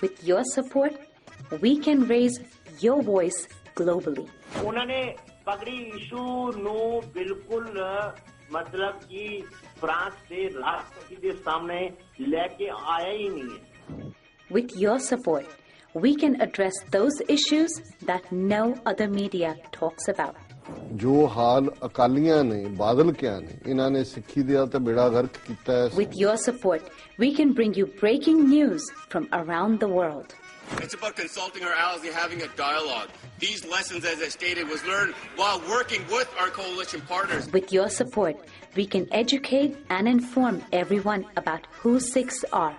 With your support, we can raise your voice globally. उन्होंने पगड़ी issue no बिल्कुल मतलब कि फ्रांस के राष्ट्रपति के सामने लेके आया ही नहीं है. With your support, we can address those issues that no other media talks about. जो हाल अकालियां ने बादल क्या ने इन्हां ने सिੱਖੀ दिया ते बेड़ा गर्क कीता है. With your support, we can bring you breaking news from around the world. It's about consulting our allies and having a dialogue. These lessons, as I stated, was learned while working with our coalition partners. With your support, we can educate and inform everyone about who Sikhs are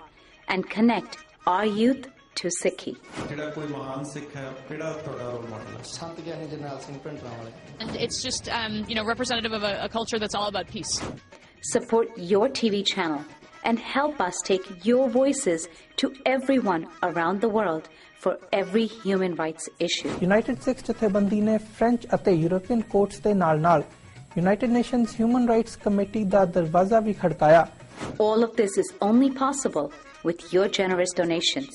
and connect our youth to Sikhi. And it's just, representative of a culture that's all about peace. Support your TV channel and help us take your voices to everyone around the world for every human rights issue. United Sikhs ਜਥੇਬੰਦੀ ਨੇ French ਅਤੇ European courts ਦੇ ਨਾਲ-ਨਾਲ United Nations Human Rights Committee ਦਾ ਦਰਵਾਜ਼ਾ ਵੀ ਖੜਕਾਇਆ. All of this is only possible with your generous donations.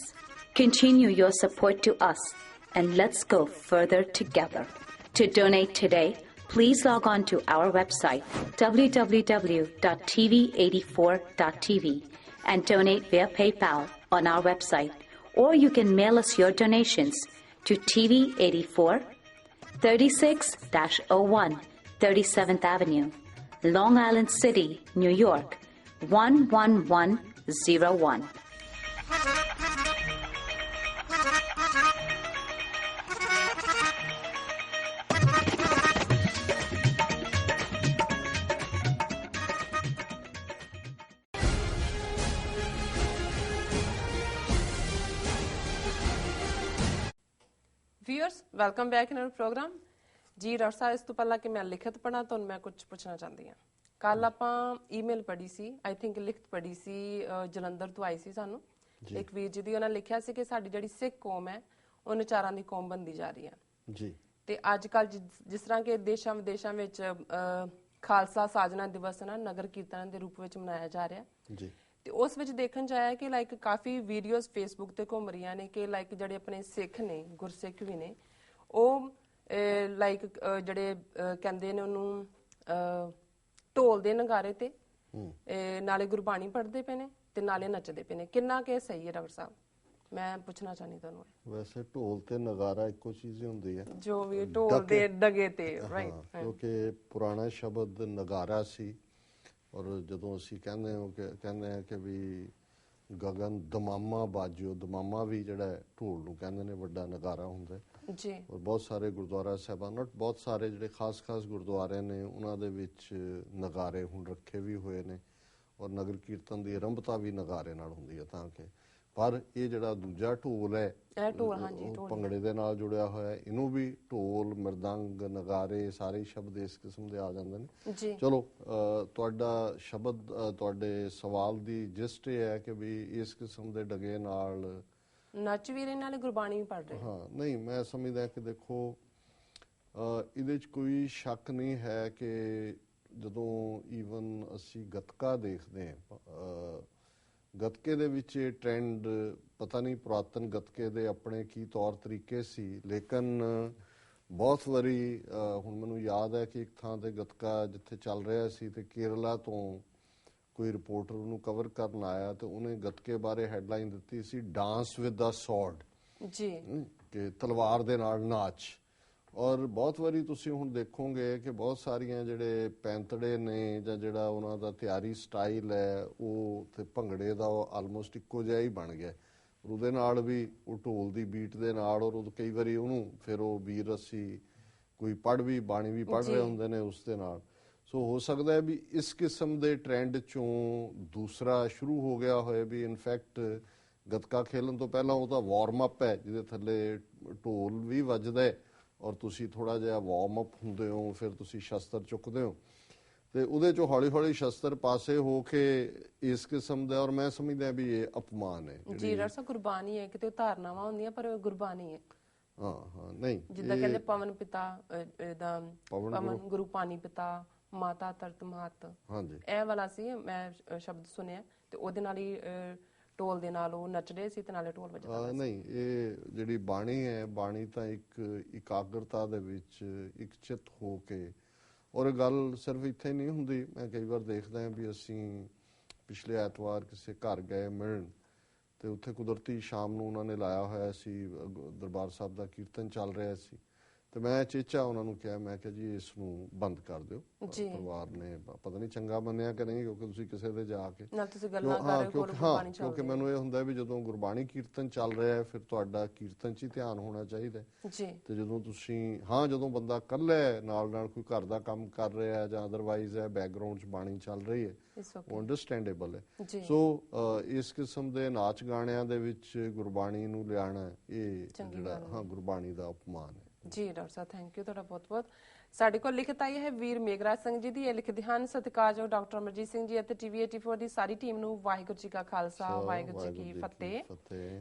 Continue your support to us and let's go further together. To donate today, please log on to our website www.tv84.tv and donate via PayPal on our website, or you can mail us your donations to TV84 36-01 37th Avenue, Long Island City, New York 11101. Viewers welcome back in our programme जी doctor साहब इस तो पहला कि मैं लिखत पढ़ा तो मैं कुछ पूछना चाहती हाँ कल ਆਪਾਂ ईमेल पढ़ी सी आई थिंक लिखत पढ़ी सी ਜਲੰਧਰ ਤੋਂ ਆਈ ਸੀ ਸਾਨੂੰ ਇੱਕ ਵੀਰ ਜੀ ਦੀ ਉਹਨਾਂ ਲਿਖਿਆ ਸੀ ਕਿ ਸਾਡੀ ਜਿਹੜੀ ਸਿੱਖ ਕੌਮ ਹੈ ਉਹ ਨਚਾਰਾਂ ਦੀ ਕੌਮ ਬਣਦੀ ਜਾ ਰਹੀ ਹੈ ਜੀ ਤੇ ਅੱਜ ਕੱਲ ਜਿਸ ਤਰ੍ਹਾਂ ਕਿ ਦੇਸ਼ਾਂ ਵਿਦੇਸ਼ਾਂ ਵਿੱਚ ਖਾਲਸਾ ਸਾਜਨਾ ਦਿਵਸ ਨਾ ਨਗਰ ਕੀਰਤਨ ਦੇ ਰੂਪ ਵਿੱਚ ਮਨਾਇਆ ਜਾ ਰਿਹਾ ਜੀ ਤੇ ਉਸ ਵਿੱਚ ਦੇਖਣ ਚ ਆਇਆ ਕਿ ਲਾਈਕ ਕਾਫੀ ਵੀਡੀਓਜ਼ ਫੇਸਬੁੱਕ ਤੇ ਘੁੰਮ ਰਹੀਆਂ ਨੇ ਕਿ ਲਾਈਕ ਜਿਹੜੇ ਆਪਣੇ ਸਿੱਖ ਨੇ ਗੁਰਸਿੱਖ ਵੀ ਨੇ ਉਹ ਲਾਈਕ ਜਿਹੜੇ ਕਹਿੰਦੇ ਨੇ ਉਹਨੂੰ ਢੋਲ ਦੇ ਨਗਾਰੇ ਤੇ ਨਾਲੇ ਗੁਰਬਾਣੀ ਪੜ੍ਹਦੇ ਪਏ ਨੇ ਤੇ ਨਾਲੇ ਨੱਚਦੇ ਪਏ ਨੇ ਕਿੰਨਾ ਕਿ ਸਹੀ ਹੈ ਡਾਕਟਰ ਸਾਹਿਬ ਮੈਂ ਪੁੱਛਣਾ ਚਾਹਨੀ ਤੁਹਾਨੂੰ ਵੈਸੇ ਢੋਲ ਤੇ ਨਗਾਰਾ ਇੱਕੋ ਚੀਜ਼ ਹੀ ਹੁੰਦੀ ਹੈ ਜੋ ਵੀ ਢੋਲ ਦੇ ਡਗੇ ਤੇ ਰਾਈਟ ਕਿਉਂਕਿ ਪੁਰਾਣਾ ਸ਼ਬਦ ਨਗਾਰਾ ਸੀ ਔਰ ਜਦੋਂ ਅਸੀਂ ਕਹਿੰਦੇ ਹਾਂ ਕਿ ਵੀ ਗਗਨ ਦਮਾਮਾ ਬਾਜਿਓ ਦਮਾਮਾ ਵੀ ਜਿਹੜਾ ਢੋਲ ਨੂੰ ਕਹਿੰਦੇ ਨੇ ਵੱਡਾ ਨਗਾਰਾ ਹੁੰਦਾ ਜੀ ਔਰ ਬਹੁਤ ਸਾਰੇ ਗੁਰਦੁਆਰਾ ਸਾਹਿਬਾਨ ਬਹੁਤ ਸਾਰੇ ਜਿਹੜੇ ਖਾਸ ਗੁਰਦੁਆਰੇ ਨੇ ਉਹਨਾਂ ਦੇ ਵਿੱਚ ਨਗਾਰੇ ਹੁਣ ਰੱਖੇ ਵੀ ਹੋਏ ਨੇ ਔਰ ਨਗਰ ਕੀਰਤਨ ਦੀ ਆਰੰਭਤਾ ਵੀ ਨਗਾਰੇ ਨਾਲ ਹੁੰਦੀ ਹੈ ਤਾਂ ਕਿ ਪਰ ਇਹ ਜਿਹੜਾ ਦੂਜਾ ਢੋਲ ਹੈ ਭੰਗੜੇ ਦੇ ਨਾਲ ਜੁੜਿਆ ਹੋਇਆ ਇਹਨੂੰ ਵੀ ਢੋਲ ਮਿਰਦੰਗ ਨਗਾਰੇ ਸਾਰੇ ਸ਼ਬਦ ਇਸ ਕਿਸਮ ਦੇ ਆ ਜਾਂਦੇ ਨੇ ਚਲੋ ਤੁਹਾਡਾ ਸ਼ਬਦ ਤੁਹਾਡੇ ਸਵਾਲ ਦੀ ਜਿਸਟ ਇਹ ਹੈ ਕਿ ਵੀ ਇਸ ਕਿਸਮ ਦੇ ਡਗੇ ਨਾਲ ਨੱਚ ਵੀ ਰਹੇ ਨਾਲੇ ਗੁਰਬਾਣੀ ਵੀ ਪੜ੍ਹ ਰਹੇ ਹਾਂ ਨਹੀਂ ਮੈਂ ਸਮਝਦਾ ਕਿ ਦੇਖੋ ਇਹਦੇ 'ਚ ਕੋਈ ਸ਼ੱਕ ਨਹੀਂ ਹੈ ਕਿ ਜਦੋਂ ਈਵਨ ਅਸੀਂ ਗੱਤਕਾ ਦੇਖਦੇ ਹਾਂ ਗੱਤਕੇ ਦੇ ਵਿੱਚ ਇਹ ਟ੍ਰੈਂਡ ਪਤਾ ਨਹੀਂ ਪੁਰਾਤਨ ਗੱਤਕੇ ਦੇ ਆਪਣੇ ਕੀ ਤੌਰ ਤਰੀਕੇ ਸੀ ਲੇਕਿਨ ਬਹੁਤ ਵਾਰੀ ਹੁਣ ਮੈਨੂੰ ਯਾਦ ਹੈ ਕਿ ਇੱਕ ਥਾਂ ਤੇ ਗੱਤਕਾ ਜਿੱਥੇ ਚੱਲ ਰਿਹਾ ਸੀ ਤੇ ਕੇਰਲਾ ਤੋਂ ਕੋਈ ਰਿਪੋਰਟਰ ਉਹਨੂੰ ਕਵਰ ਕਰਨ ਆਇਆ ਤੇ ਉਹਨੇ ਗੱਤਕੇ ਬਾਰੇ ਹੈਡਲਾਈਨ ਦਿੱਤੀ ਸੀ ਡਾਂਸ ਵਿਦ ਦਾ ਸੌਰਡ ਜੀ ਕਿ ਤਲਵਾਰ ਦੇ ਨਾਲ ਨਾਚ ਔਰ ਬਹੁਤ ਵਾਰੀ ਤੁਸੀਂ ਹੁਣ ਦੇਖੋਗੇ ਕਿ ਬਹੁਤ ਸਾਰੀਆਂ ਜਿਹੜੇ ਪੈਂਤੜੇ ਨੇ ਜਾਂ ਜਿਹੜਾ ਉਹਨਾਂ ਦਾ ਤਿਆਰੀ ਸਟਾਈਲ ਹੈ ਉਹ ਤੇ ਭੰਗੜੇ ਦਾ ਆਲਮੋਸਟ ਇੱਕੋ ਜਿਹਾ ਹੀ ਬਣ ਗਿਆ ਉਹਦੇ ਨਾਲ ਵੀ ਉਹ ਢੋਲ ਦੀ ਬੀਟ ਦੇ ਨਾਲ ਔਰ ਕਈ ਵਾਰੀ ਉਹਨੂੰ ਫਿਰ ਉਹ ਵੀਰ ਅਸੀਂ ਕੋਈ ਪੜ੍ਹ ਵੀ ਬਾਣੀ ਵੀ ਪੜ੍ਹ ਰਹੇ ਹੁੰਦੇ ਨੇ ਉਸ ਦੇ ਨਾਲ ਸੋ ਹੋ ਸਕਦਾ ਹੈ ਵੀ ਇਸ ਕਿਸਮ ਦੇ ਟ੍ਰੈਂਡ ਚੋਂ ਦੂਸਰਾ ਸ਼ੁਰੂ ਹੋ ਗਿਆ ਹੋਏ ਵੀ ਇਨਫੈਕਟ ਗੱਤਕਾ ਖੇਲਣ ਤੋਂ ਪਹਿਲਾਂ ਉਹ ਤਾਂ ਵਾਰਮ ਅਪ ਹੈ ਜਿਹਦੇ ਥੱਲੇ ਢੋਲ ਵੀ ਵੱਜਦਾ ਹੈ ਔਰ ਤੁਸੀਂ ਥੋੜਾ ਜਿਹਾ ਵਾਰਮ ਅਪ ਹੁੰਦੇ ਹੋ ਫਿਰ ਤੁਸੀਂ ਸ਼ਸਤਰ ਚੁੱਕਦੇ ਹੋ ਤੇ ਉਹਦੇ ਚੋਂ ਹੌਲੀ ਹੌਲੀ ਸ਼ਸਤਰ ਪਾਸੇ ਹੋ ਕੇ ਇਸ ਕਿਸਮ ਦਾ ਔਰ ਮੈਂ ਸਮਝਦਾ ਵੀ ਇਹ ਅਪਮਾਨ ਹੈ ਜੀ ਡਾਕਟਰ ਸਾਹਿਬ ਗੁਰਬਾਣੀ ਹੈ ਕਿਤੇ ਧਾਰਨਾਵਾਂ ਹੁੰਦੀਆਂ ਪਰ ਗੁਰਬਾਣੀ ਹੈ ਹਾਂ ਨਹੀਂ ਜਿੱਦਾਂ ਕਹਿੰਦੇ ਪਵਨ ਪਿਤਾ ਦਾ ਪਵਨ ਗੁਰੂ ਪਾਣੀ ਪਿਤਾ ਮਾਤਾ ਤਰਤ ਮਾਤ ਹਾਂਜੀ ਇਹ ਵਾਲਾ ਸੀ ਮੈਂ ਸ਼ਬਦ ਸੁਣਿਆ ਤੇ ਉਹਦੇ ਨਾਲ ਹੀ ਢੋਲ ਦੇ ਨਾਲ ਉਹ ਨੱਚ ਰਹੇ ਸੀ ਤੇ ਨਾਲੇ ਢੋਲ ਵੱਜਦਾ ਪਿਆ ਸੀ। ਨਹੀਂ, ਇਹ ਜਿਹੜੀ ਬਾਣੀ ਹੈ, ਬਾਣੀ ਤਾਂ ਇੱਕ ਇਕਾਗਰਤਾ ਦੇ ਵਿੱਚ ਇੱਕ ਚਿੱਤ ਹੋ ਕੇ, ਔਰ ਗੱਲ ਸਿਰਫ ਇੱਥੇ ਨਹੀਂ ਹੁੰਦੀ। ਮੈਂ ਕਈ ਵਾਰ ਦੇਖਦਾ ਹਾਂ ਵੀ ਅਸੀਂ ਪਿਛਲੇ ਐਤਵਾਰ ਕਿਸੇ ਘਰ ਗਏ ਮਿਲਣ, ਤੇ ਉੱਥੇ ਕੁਦਰਤੀ ਸ਼ਾਮ ਨੂੰ ਉਹਨਾਂ ਨੇ ਲਾਇਆ ਹੋਇਆ ਸੀ, ਦਰਬਾਰ ਸਾਹਿਬ ਦਾ ਕੀਰਤਨ ਚੱਲ ਰਿਹਾ ਸੀ, ਤੇ ਮੈਂ ਚੇਚਾ ਉਹਨਾਂ ਨੂੰ ਕਿਹਾ, ਮੈਂ ਕਿਹਾ ਜੀ ਇਸ ਨੂੰ ਬੰਦ ਕਰ ਦਿਓ। ਪਰਿਵਾਰ ਨੇ ਪਤਾ ਨਹੀਂ ਚੰਗਾ ਮੰਨਿਆ ਕਿ ਨਹੀਂ, ਕਿਉਂਕਿ ਤੁਸੀਂ ਕਿਸੇ ਦੇ ਜਾ ਕੇ ਕਿਉਂਕਿ ਮੈਨੂੰ ਇਹ ਹੁੰਦਾ ਵੀ ਜਦੋਂ ਗੁਰਬਾਣੀ ਕੀਰਤਨ ਚੱਲ ਰਿਹਾ ਹੈ ਫਿਰ ਤੁਹਾਡਾ ਕੀਰਤਨ 'ਚ ਹੀ ਧਿਆਨ ਹੋਣਾ ਚਾਹੀਦਾ ਤੇ ਜਦੋਂ ਤੁਸੀਂ ਜਦੋਂ ਬੰਦਾ ਇਕੱਲਾ ਨਾਲ ਨਾਲ ਕੋਈ ਘਰ ਦਾ ਕੰਮ ਕਰ ਰਿਹਾ ਜਾਂ ਅਦਰਵਾਈਜ਼ ਹੈ ਬੈਕਗਰਾਉਂਡ 'ਚ ਬਾਣੀ ਚੱਲ ਰਹੀ ਹੈ, ਉਹ ਅੰਡਰਸਟੈਂਡੇਬਲ ਹੈ। ਸੋ ਇਸ ਕਿਸਮ ਦੇ ਨਾਚ ਗਾਣਿਆਂ ਦੇ ਵਿੱਚ ਗੁਰਬਾਣੀ ਨੂੰ ਲਿਆਣਾ ਇਹ ਜਿਹੜਾ ਗੁਰਬਾਣੀ ਦਾ ਅਪਮਾਨ ਹੈ। ਜੀ ਡਾਕਟਰ ਸਾਹਿਬ, ਥੈਂਕ ਯੂ ਤੁਹਾਡਾ ਬਹੁਤ ਬਹੁਤ। ਸਾਡੇ ਕੋਲ ਲਿਖਤ ਆਈ ਹੈ ਵੀਰ ਮੇਘਰਾਜ ਸਿੰਘ ਜੀ ਦੀ। ਇਹ ਲਿਖਦੇ ਹਨ, ਸਤਿਕਾਰਯੋਗ ਡਾਕਟਰ ਅਮਰਜੀਤ ਸਿੰਘ ਜੀ ਅਤੇ ਟੀਵੀ 84 ਦੀ ਸਾਰੀ ਟੀਮ ਨੂੰ ਵਾਹਿਗੁਰੂ ਜੀ ਕਾ ਖਾਲਸਾ ਵਾਹਿਗੁਰੂ ਜੀ ਕੀ ਫਤਿਹ।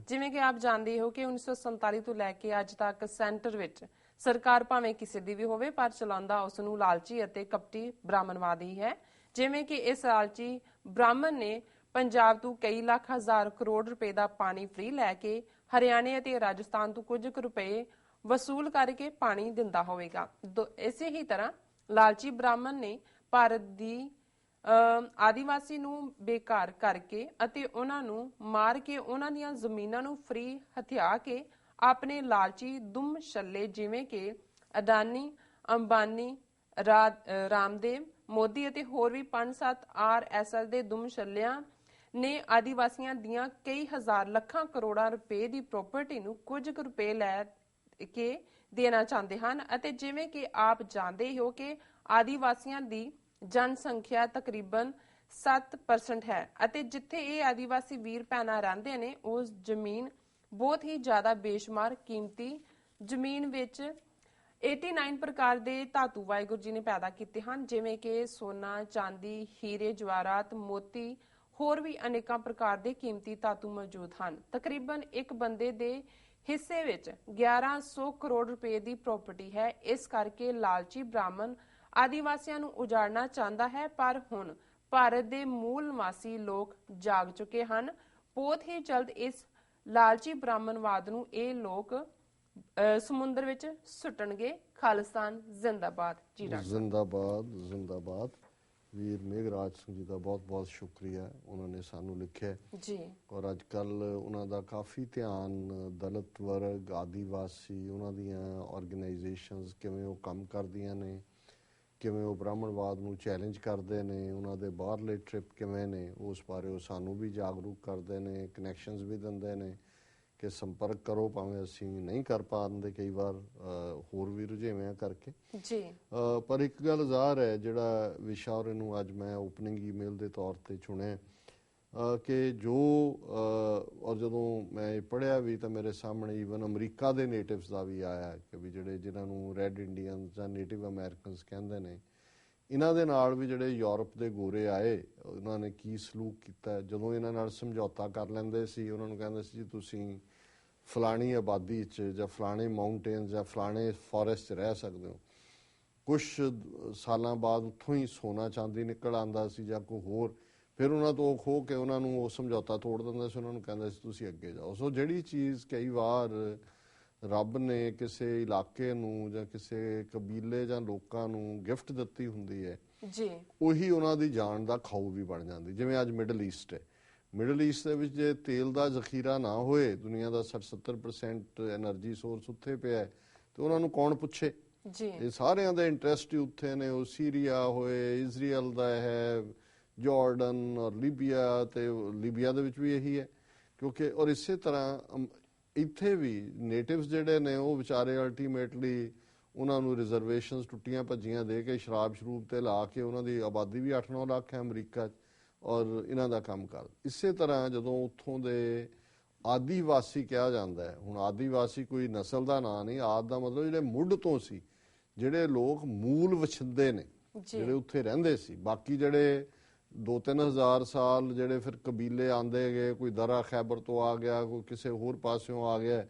ਜਿਵੇਂ ਕਿ ਆਪ ਜਾਣਦੇ ਹੋ ਕਿ 1947 ਤੋਂ ਲੈ ਕੇ ਅੱਜ ਤੱਕ ਸੈਂਟਰ ਵਿੱਚ ਸਰਕਾਰ ਭਾਵੇਂ ਕਿਸੇ ਦੀ ਵੀ ਹੋਵੇ ਪਰ ਚਲਾਉਂਦਾ ਉਸ ਨੂੰ ਲਾਲਚੀ ਅਤੇ ਕਪਟੀ ਬ੍ਰਾਹਮਣਵਾਦ ਹੀ ਹੈ। ਜਿਵੇਂ ਕਿ ਇਸ ਲਾਲਚੀ ਬ੍ਰਾਹਮਣ ਨੇ ਪੰਜਾਬ ਤੋਂ ਕਈ ਲੱਖ ਹਜ਼ਾਰ ਕਰੋੜ ਰੁਪਏ ਦਾ ਪਾਣੀ ਫ੍ਰੀ ਲੈ ਕੇ ਹਰਿਆਣੇ ਅਤੇ ਰਾਜਸਥਾਨ ਤੋਂ ਕੁਝ ਕੁ ਰੁਪਏ ਵਸੂਲ ਕਰਕੇ ਪਾਣੀ ਦਿੰਦਾ ਹੋਵੇਗਾ। ਇਸੇ ਹੀ ਤਰ੍ਹਾਂ ਲਾਲਚੀ ਬ੍ਰਾਹਮਣ ਨੇ ਭਾਰਤ ਦੀ ਆਦੀਵਾਸੀ ਨੂੰ ਬੇਘਰ ਕਰਕੇ ਅਤੇ ਉਹਨਾਂ ਨੂੰ ਮਾਰ ਕੇ ਉਹਨਾਂ ਦੀਆਂ ਜ਼ਮੀਨਾਂ ਨੂੰ ਫ੍ਰੀ ਹਥਿਆ ਕੇ ਆਪਣੇ ਲਾਲਚੀ ਦੁਮ ਛੱਲੇ ਜਿਵੇਂ ਕਿ ਅਡਾਨੀ, ਅੰਬਾਨੀ, ਰਾਮਦੇਵ, ਮੋਦੀ ਅਤੇ ਹੋਰ ਵੀ 5-7 RSS ਦੇ ਦੁਮ ਛੱਲਿਆਂ ਨੇ ਆਦੀਵਾਸੀਆਂ ਦੀਆਂ ਕਈ ਹਜ਼ਾਰ ਲੱਖਾਂ ਕਰੋੜਾਂ ਰੁਪਏ ਦੀ ਪ੍ਰਾਪਰਟੀ ਨੂੰ ਕੁਝ ਕੁ ਰੁਪਏ ਲੈ ਕੇ ਦੇਣਾ ਚਾਹੁੰਦੇ ਹਨ। ਅਤੇ ਜਿਵੇਂ ਕਿ ਆਪ ਜਾਣਦੇ ਹੋ ਕਿ ਆਦੀਵਾਸੀਆਂ ਦੀ ਜਨਸੰਖਿਆ ਤਕਰੀਬਨ 7% ਹੈ ਅਤੇ ਜਿੱਥੇ ਇਹ ਆਦੀਵਾਸੀ ਵੀਰ ਭੈਣਾਂ ਰਹਿੰਦੇ ਨੇ ਉਸ ਜ਼ਮੀਨ ਬਹੁਤ ਹੀ ਜ਼ਿਆਦਾ ਬੇਸ਼ੁਮਾਰ ਕੀਮਤੀ ਜ਼ਮੀਨ ਵਿੱਚ 89 ਪ੍ਰਕਾਰ ਦੇ ਧਾਤੂ ਵਾਹਿਗੁਰੂ ਜੀ ਨੇ ਪੈਦਾ ਕੀਤੇ ਹਨ, ਜਿਵੇਂ ਕਿ ਸੋਨਾ, ਚਾਂਦੀ, ਹੀਰੇ ਜਵਾਹਰਾਤ, ਮੋਤੀ, ਹੋਰ ਵੀ ਅਨੇਕਾਂ ਪ੍ਰਕਾਰ ਦੇ ਕੀਮਤੀ ਧਾਤੂ ਮੌਜੂਦ ਹਨ। ਤਕਰੀਬਨ ਇੱਕ ਬੰਦੇ ਦੇ ਹਿੱਸੇ ਵਿੱਚ 1100 ਕਰੋੜ ਰੁਪਏ ਦੀ ਪ੍ਰਾਪਰਟੀ ਹੈ। ਇਸ ਕਰਕੇ ਲਾਲਚੀ ਬ੍ਰਾਹਮਣ ਆਦੀਵਾਸੀਆਂ ਨੂੰ ਉਜਾੜਨਾ ਚਾਹੁੰਦਾ ਹੈ, ਪਰ ਹੁਣ ਭਾਰਤ ਦੇ ਮੂਲ ਨਿਵਾਸੀ ਲੋਕ ਜਾਗ ਚੁੱਕੇ ਹਨ। ਬਹੁਤ ਹੀ ਜਲਦ ਇਸ ਲਾਲਚੀ ਬ੍ਰਾਹਮਣਵਾਦ ਨੂੰ ਇਹ ਲੋਕ ਸਮੁੰਦਰ ਵਿੱਚ ਸੁੱਟਣਗੇ। ਖਾਲਿਸਤਾਨ ਜ਼ਿੰਦਾਬਾਦ। ਜੀ ਜ਼ਿੰਦਾਬਾਦ ਜ਼ਿੰਦਾਬਾਦ। ਵੀਰ ਮੇਘਰਾਜ ਸਿੰਘ ਜੀ ਦਾ ਬਹੁਤ ਬਹੁਤ ਸ਼ੁਕਰੀਆ, ਉਹਨਾਂ ਨੇ ਸਾਨੂੰ ਲਿਖਿਆ ਜੀ। ਔਰ ਅੱਜ ਕੱਲ੍ਹ ਉਹਨਾਂ ਦਾ ਕਾਫੀ ਧਿਆਨ ਦਲਿਤ ਵਰਗ, ਆਦੀਵਾਸੀ, ਉਹਨਾਂ ਦੀਆਂ ਆਰਗੇਨਾਈਜੇਸ਼ਨਸ ਕਿਵੇਂ ਉਹ ਕੰਮ ਕਰਦੀਆਂ ਨੇ, ਕਿਵੇਂ ਉਹ ਬ੍ਰਾਹਮਣਵਾਦ ਨੂੰ ਚੈਲੰਜ ਕਰਦੇ ਨੇ, ਉਹਨਾਂ ਦੇ ਬਾਹਰਲੇ ਟ੍ਰਿਪ ਕਿਵੇਂ ਨੇ, ਉਸ ਬਾਰੇ ਉਹ ਸਾਨੂੰ ਵੀ ਜਾਗਰੂਕ ਕਰਦੇ ਨੇ, ਕਨੈਕਸ਼ਨਸ ਵੀ ਦਿੰਦੇ ਨੇ ਕਿ ਸੰਪਰਕ ਕਰੋ, ਭਾਵੇਂ ਅਸੀਂ ਨਹੀਂ ਕਰ ਪਾਉਂਦੇ ਕਈ ਵਾਰ ਹੋਰ ਵੀ ਰੁਝੇਵਿਆਂ ਕਰਕੇ ਜੀ। ਪਰ ਇੱਕ ਗੱਲ ਜ਼ਾਹਰ ਹੈ, ਜਿਹੜਾ ਵਿਸ਼ਾ ਔਰ ਇਹਨੂੰ ਅੱਜ ਮੈਂ ਓਪਨਿੰਗ ਈਮੇਲ ਦੇ ਤੌਰ ਤੇ ਚੁਣਿਆ ਕਿ ਜੋ ਔਰ ਜਦੋਂ ਮੈਂ ਇਹ ਪੜ੍ਹਿਆ ਵੀ ਤਾਂ ਮੇਰੇ ਸਾਹਮਣੇ ਈਵਨ ਅਮਰੀਕਾ ਦੇ ਨੇਟਿਵਸ ਦਾ ਵੀ ਆਇਆ ਕਿ ਵੀ ਜਿਨ੍ਹਾਂ ਨੂੰ ਰੈੱਡ ਇੰਡੀਅਨਸ ਜਾਂ ਨੇਟਿਵ ਅਮਰੀਕਨਸ ਕਹਿੰਦੇ ਨੇ, ਇਹਨਾਂ ਦੇ ਨਾਲ ਵੀ ਜਿਹੜੇ ਯੂਰਪ ਦੇ ਗੋਰੇ ਆਏ ਉਹਨਾਂ ਨੇ ਕੀ ਸਲੂਕ ਕੀਤਾ। ਜਦੋਂ ਇਹਨਾਂ ਨਾਲ ਸਮਝੌਤਾ ਕਰ ਲੈਂਦੇ ਸੀ, ਉਹਨਾਂ ਨੂੰ ਕਹਿੰਦੇ ਸੀ ਜੀ ਤੁਸੀਂ ਫਲਾਣੀ ਆਬਾਦੀ 'ਚ ਜਾਂ ਫਲਾਣੇ ਮਾਊਂਟੇਨਸ ਜਾਂ ਫਲਾਣੇ ਫੋਰੈਸਟ 'ਚ ਰਹਿ ਸਕਦੇ ਹੋ। ਕੁਛ ਸਾਲਾਂ ਬਾਅਦ ਉੱਥੋਂ ਹੀ ਸੋਨਾ ਚਾਂਦੀ ਨਿਕਲ ਆਉਂਦਾ ਸੀ ਜਾਂ ਕੋਈ ਹੋਰ, ਫਿਰ ਉਹਨਾਂ ਤੋਂ ਖੋਹ ਕੇ ਉਹਨਾਂ ਨੂੰ ਉਹ ਸਮਝੌਤਾ ਤੋੜ ਦਿੰਦਾ ਸੀ, ਉਹਨਾਂ ਨੂੰ ਕਹਿੰਦਾ ਸੀ ਤੁਸੀਂ ਅੱਗੇ ਜਾਓ। ਸੋ ਜਿਹੜੀ ਚੀਜ਼ ਕਈ ਵਾਰ ਰੱਬ ਨੇ ਕਿਸੇ ਇਲਾਕੇ ਨੂੰ ਜਾਂ ਕਿਸੇ ਕਬੀਲੇ ਜਾਂ ਲੋਕਾਂ ਨੂੰ ਗਿਫਟ ਦਿੱਤੀ ਹੁੰਦੀ ਹੈ ਜੀ, ਉਹੀ ਉਹਨਾਂ ਦੀ ਜਾਨ ਦਾ ਖਾਊ ਵੀ ਬਣ ਜਾਂਦੀ। ਜਿਵੇਂ ਅੱਜ ਮਿਡਲ ਈਸਟ ਹੈ, ਮਿਡਲ ਈਸਟ ਦੇ ਵਿੱਚ ਜੇ ਤੇਲ ਦਾ ਜ਼ਖੀਰਾ ਨਾ ਹੋਏ, ਦੁਨੀਆ ਦਾ 60-70% ਐਨਰਜੀ ਸੋਰਸ ਉੱਥੇ ਪਿਆ ਤੇ ਉਹਨਾਂ ਨੂੰ ਕੌਣ ਪੁੱਛੇ ਜੀ। ਇਹ ਸਾਰਿਆਂ ਦਾ ਇੰਟਰਸਟ ਹੀ ਉੱਥੇ ਨੇ। ਉਹ ਸੀਰੀਆ ਹੋਏ, ਇਜ਼ਰਾਈਲ ਦਾ ਹੈ, ਜਾਰਡਨ ਔਰ ਲੀਬੀਆ, ਤੇ ਲੀਬੀਆ ਦੇ ਵਿੱਚ ਵੀ ਇਹੀ ਹੈ ਕਿਉਂਕਿ ਔਰ ਇਸੇ ਤਰ੍ਹਾਂ ਇੱਥੇ ਵੀ ਨੇਟਿਵਸ ਜਿਹੜੇ ਨੇ ਉਹ ਵਿਚਾਰੇ ਅਲਟੀਮੇਟਲੀ ਉਹਨਾਂ ਨੂੰ ਰਿਜ਼ਰਵੇਸ਼ਨਸ ਟੁੱਟੀਆਂ ਭੱਜੀਆਂ ਦੇ ਕੇ ਸ਼ਰਾਬ ਸ਼ਰੂਬ ਤੇ ਲਾ ਕੇ, ਉਹਨਾਂ ਦੀ ਆਬਾਦੀ ਵੀ 8-9 ਲੱਖ ਹੈ ਅਮਰੀਕਾ 'ਚ, ਔਰ ਇਹਨਾਂ ਦਾ ਕੰਮ ਕਰ। ਇਸੇ ਤਰ੍ਹਾਂ ਜਦੋਂ ਉੱਥੋਂ ਦੇ ਆਦੀਵਾਸੀ ਕਿਹਾ ਜਾਂਦਾ ਹੈ, ਹੁਣ ਆਦੀਵਾਸੀ ਕੋਈ ਨਸਲ ਦਾ ਨਾਂ ਨਹੀਂ, ਆਦ ਦਾ ਮਤਲਬ ਜਿਹੜੇ ਮੁੱਢ ਤੋਂ ਸੀ, ਜਿਹੜੇ ਲੋਕ ਮੂਲ ਵਛਿੰਦੇ ਨੇ, ਜਿਹੜੇ ਉੱਥੇ ਰਹਿੰਦੇ ਸੀ। ਬਾਕੀ ਜਿਹੜੇ 2-3 ਹਜ਼ਾਰ ਸਾਲ ਜਿਹੜੇ ਫਿਰ ਕਬੀਲੇ ਆਉਂਦੇ ਗਏ, ਕੋਈ ਦਰਾ ਖੈਬਰ ਤੋਂ ਆ ਗਿਆ, ਕੋਈ ਕਿਸੇ ਹੋਰ ਪਾਸਿਓਂ ਆ ਗਿਆ,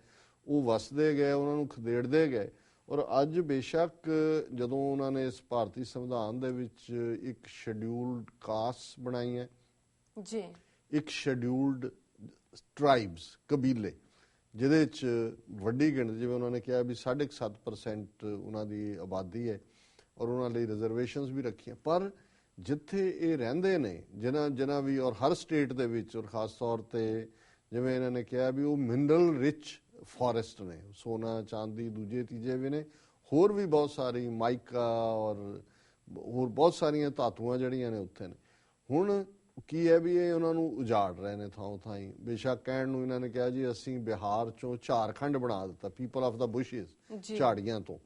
ਉਹ ਵਸਦੇ ਗਏ, ਉਹਨਾਂ ਨੂੰ ਖਦੇੜਦੇ ਗਏ। ਔਰ ਅੱਜ ਬੇਸ਼ੱਕ ਜਦੋਂ ਉਹਨਾਂ ਨੇ ਇਸ ਭਾਰਤੀ ਸੰਵਿਧਾਨ ਦੇ ਵਿੱਚ ਇੱਕ ਸ਼ੈਡਿਊਲਡ ਕਾਸਟ ਬਣਾਈ ਹੈ ਜੀ, ਇੱਕ ਸ਼ੈਡਿਊਲਡ ਟ੍ਰਾਈਬਸ, ਕਬੀਲੇ, ਜਿਹਦੇ 'ਚ ਵੱਡੀ ਗਿਣਤੀ, ਜਿਵੇਂ ਉਹਨਾਂ ਨੇ ਕਿਹਾ ਵੀ 7.5% ਉਹਨਾਂ ਦੀ ਆਬਾਦੀ ਹੈ ਔਰ ਉਹਨਾਂ ਲਈ ਰਿਜ਼ਰਵੇਸ਼ਨਸ ਵੀ ਰੱਖੀਆਂ। ਪਰ ਜਿੱਥੇ ਇਹ ਰਹਿੰਦੇ ਨੇ, ਜਿਨ੍ਹਾਂ ਵੀ, ਔਰ ਹਰ ਸਟੇਟ ਦੇ ਵਿੱਚ, ਔਰ ਖਾਸ ਤੌਰ 'ਤੇ ਜਿਵੇਂ ਇਹਨਾਂ ਨੇ ਕਿਹਾ ਵੀ ਉਹ ਮਿਨਰਲ ਰਿਚ ਫੋਰੈਸਟ ਨੇ, ਸੋਨਾ ਚਾਂਦੀ ਦੂਜੇ ਤੀਜੇ ਵੀ ਨੇ, ਹੋਰ ਵੀ ਬਹੁਤ ਸਾਰੀ ਮਾਈਕਾ ਔਰ ਹੋਰ ਬਹੁਤ ਸਾਰੀਆਂ ਧਾਤੂਆਂ ਜਿਹੜੀਆਂ ਨੇ ਉੱਥੇ ਨੇ। ਹੁਣ ਕੀ ਹੈ ਵੀ ਇਹ ਉਹਨਾਂ ਨੂੰ ਉਜਾੜ ਰਹੇ ਨੇ ਥਾਂ ਥਾਈਂ। ਬੇਸ਼ੱਕ ਕਹਿਣ ਨੂੰ ਇਹਨਾਂ ਨੇ ਕਿਹਾ ਜੀ ਅਸੀਂ ਬਿਹਾਰ ਚੋਂ ਝਾਰਖੰਡ ਬਣਾ ਦਿੱਤਾ, ਪੀਪਲ ਆਫ ਦਾ ਬੁਸ਼ਿਸ, ਝਾੜੀਆਂ ਤੋਂ,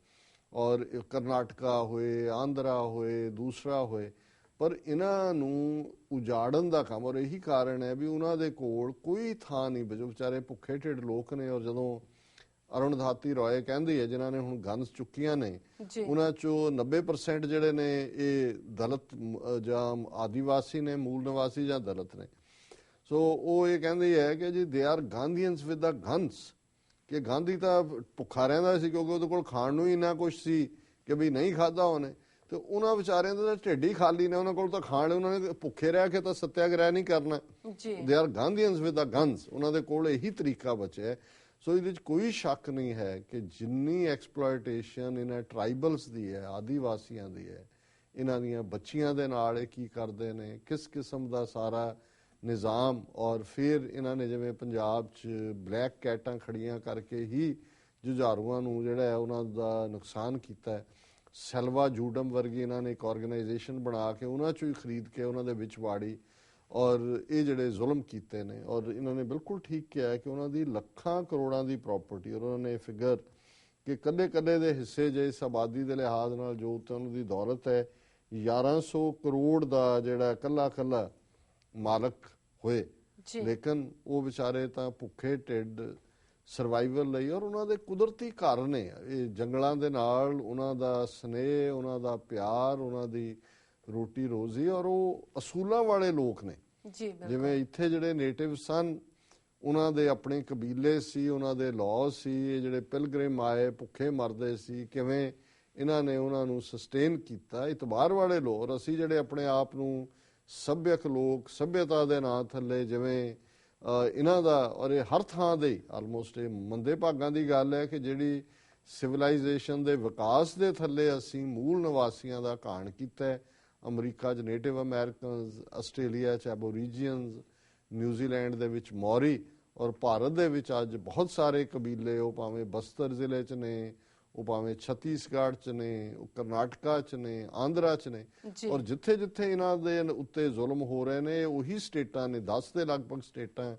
ਔਰ ਕਰਨਾਟਕਾ ਹੋਏ, ਆਂਧਰਾ ਹੋਏ, ਦੂਸਰਾ ਹੋਏ, ਪਰ ਇਹਨਾਂ ਨੂੰ ਉਜਾੜਨ ਦਾ ਕੰਮ, ਔਰ ਇਹੀ ਕਾਰਨ ਹੈ ਵੀ ਉਹਨਾਂ ਦੇ ਕੋਲ ਕੋਈ ਥਾਂ ਨਹੀਂ ਬਚੋ, ਵਿਚਾਰੇ ਭੁੱਖੇ ਢਿੱਡ ਲੋਕ ਨੇ। ਔਰ ਜਦੋਂ ਅਰੁਣਧਾਤੀ ਰॉय ਕਹਿੰਦੀ ਹੈ, ਜਿਨ੍ਹਾਂ ਨੇ ਹੁਣ ਗਨਸ ਚੁੱਕੀਆਂ ਨੇ, ਉਹਨਾਂ ਚੋਂ 90% ਜਿਹੜੇ ਨੇ ਇਹ ਦਲਿਤ ਜਾਂ ਆਦੀਵਾਸੀ ਨੇ, ਮੂਲ ਨਿਵਾਸੀ ਜਾਂ ਦਲਿਤ ਨੇ। ਸੋ ਉਹ ਇਹ ਕਹਿੰਦੀ ਹੈ ਕਿ ਜੀ they are Gandhians with the guns, ਕਿ ਗਾਂਧੀ ਤਾਂ ਭੁੱਖਾ ਰਹਿੰਦਾ ਸੀ ਕਿਉਂਕਿ ਉਹਦੇ ਕੋਲ ਖਾਣ ਨੂੰ ਹੀ ਇੰਨਾ ਕੁਛ ਸੀ ਕਿ ਵੀ ਨਹੀਂ ਖਾਧਾ ਉਹਨੇ, ਤੇ ਉਹਨਾਂ ਵਿਚਾਰਿਆਂ ਦਾ ਢਿੱਡ ਹੀ ਖਾਲੀ ਨੇ, ਉਹਨਾਂ ਕੋਲ ਤਾਂ ਖਾਣ, ਉਹਨਾਂ ਨੇ ਭੁੱਖੇ ਰਹਿ ਕੇ ਤਾਂ ਸੱਤਿਆਗ੍ਰਹਿ ਨਹੀਂ ਕਰਨਾ। They are Gandhians with the guns, ਉਹਨਾਂ ਦੇ ਕੋਲ ਇਹੀ ਤਰੀਕਾ ਬਚਿਆ। ਸੋ ਇਹਦੇ 'ਚ ਕੋਈ ਸ਼ੱਕ ਨਹੀਂ ਹੈ ਕਿ ਜਿੰਨੀ ਐਕਸਪਲੋਇਟੇਸ਼ਨ ਇਹਨਾਂ ਟਰਾਈਬਲਸ ਦੀ ਹੈ, ਆਦੀਵਾਸੀਆਂ ਦੀ ਹੈ, ਇਹਨਾਂ ਦੀਆਂ ਬੱਚੀਆਂ ਦੇ ਨਾਲ ਇਹ ਕੀ ਕਰਦੇ ਨੇ, ਕਿਸ ਕਿਸਮ ਦਾ ਸਾਰਾ ਨਿਜ਼ਾਮ। ਔਰ ਫਿਰ ਇਹਨਾਂ ਨੇ ਜਿਵੇਂ ਪੰਜਾਬ 'ਚ ਬਲੈਕ ਕੈਟਾਂ ਖੜੀਆਂ ਕਰਕੇ ਹੀ ਜੁਝਾਰੂਆਂ ਨੂੰ ਜਿਹੜਾ ਹੈ ਉਹਨਾਂ ਦਾ ਨੁਕਸਾਨ ਕੀਤਾ ਹੈ। ਸੈਲਵਾ ਜੂਡਮ ਵਰਗੀ ਇਹਨਾਂ ਨੇ ਇੱਕ ਆਰਗੇਨਾਈਜੇਸ਼ਨ ਬਣਾ ਕੇ ਉਹਨਾਂ 'ਚੋਂ ਹੀ ਖਰੀਦ ਕੇ ਉਹਨਾਂ ਦੇ ਵਿੱਚ ਵਾੜੀ, ਔਰ ਇਹ ਜਿਹੜੇ ਜ਼ੁਲਮ ਕੀਤੇ ਨੇ। ਔਰ ਇਹਨਾਂ ਨੇ ਬਿਲਕੁਲ ਠੀਕ ਕਿਹਾ ਕਿ ਉਹਨਾਂ ਦੀ ਲੱਖਾਂ ਕਰੋੜਾਂ ਦੀ ਪ੍ਰਾਪਰਟੀ, ਔਰ ਉਹਨਾਂ ਨੇ ਫਿਗਰ ਕਿ ਕੱਲੇ ਦੇ ਹਿੱਸੇ ਜੇ ਇਸ ਆਬਾਦੀ ਦੇ ਲਿਹਾਜ਼ ਨਾਲ ਜੋ ਤੇ ਉਹਨਾਂ ਦੀ ਦੌਲਤ ਹੈ 1100 ਕਰੋੜ ਦਾ ਜਿਹੜਾ ਕੱਲਾ ਮਾਲਕ ਹੋਏ। ਲੇਕਿਨ ਉਹ ਵਿਚਾਰੇ ਤਾਂ ਭੁੱਖੇ ਢਿੱਡ ਸਰਵਾਈਵਲ ਲਈ, ਔਰ ਉਹਨਾਂ ਦੇ ਕੁਦਰਤੀ ਘਰ ਨੇ ਇਹ ਜੰਗਲਾਂ ਦੇ ਨਾਲ, ਉਹਨਾਂ ਦਾ ਸਨੇਹ, ਉਹਨਾਂ ਦਾ ਪਿਆਰ, ਉਹਨਾਂ ਦੀ ਰੋਟੀ ਰੋਜ਼ੀ, ਔਰ ਉਹ ਅਸੂਲਾਂ ਵਾਲੇ ਲੋਕ ਨੇ। ਜਿਵੇਂ ਇੱਥੇ ਜਿਹੜੇ ਨੇਟਿਵ ਸਨ, ਉਹਨਾਂ ਦੇ ਆਪਣੇ ਕਬੀਲੇ ਸੀ, ਉਹਨਾਂ ਦੇ ਲਾਅ ਸੀ। ਇਹ ਜਿਹੜੇ ਪਿਲਗ੍ਰਿਮ ਆਏ ਭੁੱਖੇ ਮਰਦੇ ਸੀ, ਕਿਵੇਂ ਇਹਨਾਂ ਨੇ ਉਹਨਾਂ ਨੂੰ ਸਸਟੇਨ ਕੀਤਾ, ਇਤਬਾਰ ਵਾਲੇ ਲੋਕ। ਔਰ ਅਸੀਂ ਜਿਹੜੇ ਆਪਣੇ ਆਪ ਨੂੰ ਸੱਭਿਅਕ ਲੋਕ, ਸੱਭਿਅਤਾ ਦੇ ਨਾਂ ਥੱਲੇ ਜਿਵੇਂ ਇਹਨਾਂ ਦਾ, ਔਰ ਇਹ ਹਰ ਥਾਂ ਦੇ ਆਲਮੋਸਟ ਇਹ ਮੰਦੇ ਭਾਗਾਂ ਦੀ ਗੱਲ ਹੈ ਕਿ ਜਿਹੜੀ ਸਿਵਲਾਈਜੇਸ਼ਨ ਦੇ ਵਿਕਾਸ ਦੇ ਥੱਲੇ ਅਸੀਂ ਮੂਲ ਨਿਵਾਸੀਆਂ ਦਾ ਘਾਣ ਕੀਤਾ ਹੈ। ਅਮਰੀਕਾ 'ਚ ਨੇਟਿਵ ਅਮੈਰੀਕਨਸ, ਆਸਟ੍ਰੇਲੀਆ 'ਚ ਐਬੋਰੀਜੀਅਨਸ, ਨਿਊਜ਼ੀਲੈਂਡ ਦੇ ਵਿੱਚ ਮੌਰੀ, ਔਰ ਭਾਰਤ ਦੇ ਵਿੱਚ ਅੱਜ ਬਹੁਤ ਸਾਰੇ ਕਬੀਲੇ, ਉਹ ਭਾਵੇਂ ਬਸਤਰ ਜ਼ਿਲ੍ਹੇ 'ਚ ਨੇ, ਉਹ ਭਾਵੇਂ ਛੱਤੀਸਗੜ੍ਹ 'ਚ ਨੇ, ਉਹ ਕਰਨਾਟਕਾ 'ਚ ਨੇ, ਆਂਧਰਾ 'ਚ ਨੇ। ਔਰ ਜਿੱਥੇ ਜਿੱਥੇ ਇਹਨਾਂ ਦੇ ਉੱਤੇ ਜ਼ੁਲਮ ਹੋ ਰਹੇ ਨੇ, ਉਹੀ ਸਟੇਟਾਂ ਨੇ, 10 ਦੇ ਲਗਭਗ ਸਟੇਟਾਂ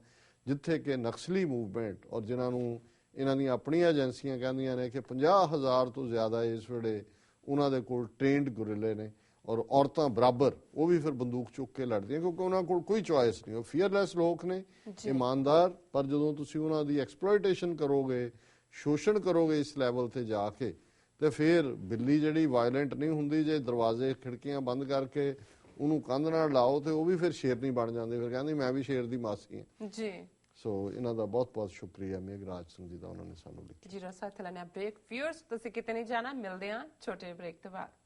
ਜਿੱਥੇ ਕਿ ਨਕਸਲੀ ਮੂਵਮੈਂਟ, ਔਰ ਜਿਨ੍ਹਾਂ ਨੂੰ ਇਹਨਾਂ ਦੀਆਂ ਆਪਣੀਆਂ ਏਜੰਸੀਆਂ ਕਹਿੰਦੀਆਂ ਨੇ ਕਿ 50,000 ਤੋਂ ਜ਼ਿਆਦਾ ਇਸ ਵੇਲੇ ਉਹਨਾਂ ਦੇ ਕੋਲ ਟ੍ਰੇਨਡ ਗੁਰਿਲੇ ਨੇ, ਔਰ ਔਰਤਾਂ ਬਰਾਬਰ, ਉਹ ਵੀ ਫਿਰ ਬੰਦੂਕ ਚੁੱਕ ਕੇ ਲੜਦੀਆਂ ਕਿਉਂਕਿ ਉਹਨਾਂ ਕੋਲ ਕੋਈ ਚੁਆਇਸ ਨਹੀਂ। ਉਹ ਫੀਅਰਲੈਸ ਲੋਕ ਨੇ, ਇਮਾਨਦਾਰ, ਪਰ ਜਦੋਂ ਤੁਸੀਂ ਉਹਨਾਂ ਦੀ ਐਕਸਪਲੋਇਟੇਸ਼ਨ ਕਰੋਗੇ, ਸ਼ੋਸ਼ਣ ਕਰੋਗੇ ਇਸ ਲੈਵਲ ਤੇ ਜਾ ਕੇ, ਤੇ ਫਿਰ ਬਿੱਲੀ ਜਿਹੜੀ ਵਾਇਲੈਂਟ ਨਹੀਂ ਹੁੰਦੀ, ਜੇ ਦਰਵਾਜ਼ੇ ਖਿੜਕੀਆਂ ਬੰਦ ਕਰਕੇ ਉਹਨੂੰ ਕੰਧ ਨਾਲ ਲਾਓ ਤੇ ਉਹ ਵੀ ਫਿਰ ਸ਼ੇਰਨੀ ਬਣ ਜਾਂਦੀ, ਫਿਰ ਕਹਿੰਦੀ ਮੈਂ ਵੀ ਸ਼ੇਰ ਦੀ ਮਾਸੀ ਹਾਂ ਜੀ। ਸੋ ਇਹਨਾਂ ਦਾ ਬਹੁਤ ਬਹੁਤ ਸ਼ੁਕਰੀਆ ਮੇਘਰਾਜ ਸਿੰਘ ਜੀ ਦਾ, ਉਹਨਾਂ ਨੇ ਸਾਨੂੰ ਲਿਖਿਆ ਜੀ। ਰਸਾ ਥਲਨੇ ਬ੍ਰੇਕ। ਵਿਊਅਰਸ ਤੁਸੀਂ ਕਿਤੇ ਨਹੀਂ ਜਾਣਾ, ਮਿਲਦੇ ਹਾਂ ਛੋਟੇ ਬ੍ਰੇਕ ਤੋਂ ਬਾਅਦ।